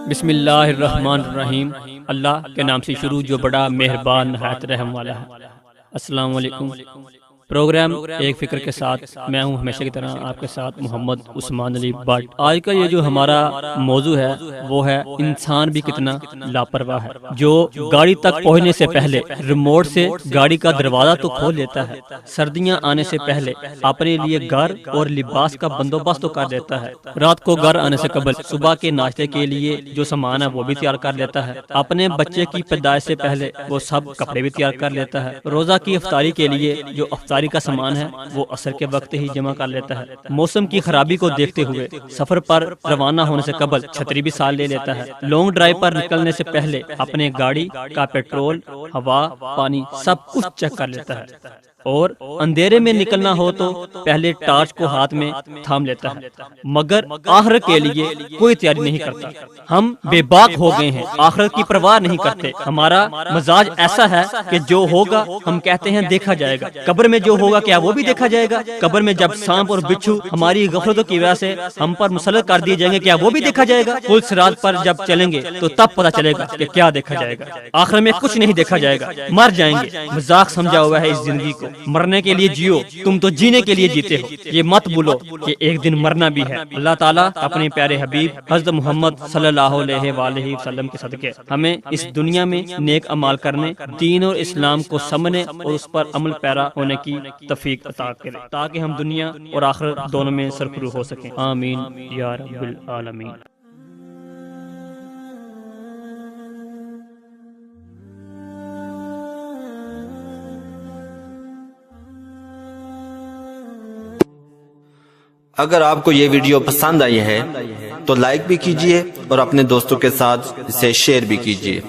بسم اللہ الرحمن الرحیم۔ اللہ کے نام سے شروع جو بڑا مہربان نہایت رحم والا ہے۔ السلام علیکم۔ پروگرام ایک فکر کے ساتھ میں ہوں ہمیشہ کی طرح آپ کے ساتھ محمد عثمان علی بٹ۔ آج کا یہ جو ہمارا موضوع ہے وہ ہے انسان بھی کتنا لاپرواہ ہے، جو گاڑی تک پہنچنے سے پہلے ریموٹ سے گاڑی کا دروازہ تو کھول لیتا ہے، سردیاں آنے سے پہلے اپنے لیے گھر اور لباس کا بندوبست تو کر دیتا ہے، رات کو گھر آنے سے قبل صبح کے ناشتے کے لیے جو سامان ہے وہ بھی تیار کر لیتا ہے، اپنے بچے کی پیدائش سے پہلے وہ سب کپڑے بھی تیار کر لیتا ہے، روزہ کی افطاری کے لیے جو افطاری کا سامان ہے وہ عصر کے وقت ہی جمع کر لیتا ہے، موسم کی خرابی کو دیکھتے ہوئے سفر پر روانہ ہونے سے قبل چھتری بھی ساتھ لے لیتا ہے، لانگ ڈرائیو پر نکلنے سے پہلے اپنے گاڑی کا پیٹرول، ہوا، پانی سب کچھ چیک کر لیتا ہے، اور اندھیرے میں نکلنا ہو تو پہلے ٹارچ کو ہاتھ میں تھام لیتا ہے، مگر آخرت کے لیے کوئی تیاری نہیں کرتا۔ ہم بے باک ہو گئے ہیں، آخرت کی پرواہ نہیں کرتے، ہمارا مزاج ایسا ہے کہ جو ہوگا ہم کہتے ہیں دیکھا جائے گا، قبر میں جو ہوگا کیا وہ بھی دیکھا جائے گا؟ قبر میں جب سانپ اور بچھو ہماری غفلتوں کی وجہ سے ہم پر مسلط کر دیے جائیں گے، کیا وہ بھی دیکھا جائے گا؟ پل صراط پر جب چلیں گے تو تب پتہ چلے گا کہ کیا دیکھا جائے گا، آخر میں کچھ نہیں دیکھا جائے گا، مر جائیں گے۔ مذاق سمجھا ہوا ہے اس زندگی کو، مرنے کے لیے جیو، تم تو جینے کے لیے جیتے ہو، یہ مت بھولو کہ ایک دن مرنا بھی ہے۔ اللہ تعالیٰ اپنے پیارے حبیب حضرت محمد صلی اللہ علیہ وآلہ وسلم کے صدقے ہمیں اس دنیا میں نیک اعمال کرنے، دین اور اسلام کو سمجھنے اور اس پر عمل پیرا ہونے کی توفیق عطا کرے، تاکہ ہم دنیا اور آخرت دونوں میں سرخرو ہو سکیں، آمین یا رب العالمین۔ اگر آپ کو یہ ویڈیو پسند آئی ہے تو لائک بھی کیجئے اور اپنے دوستوں کے ساتھ اسے شیئر بھی کیجئے۔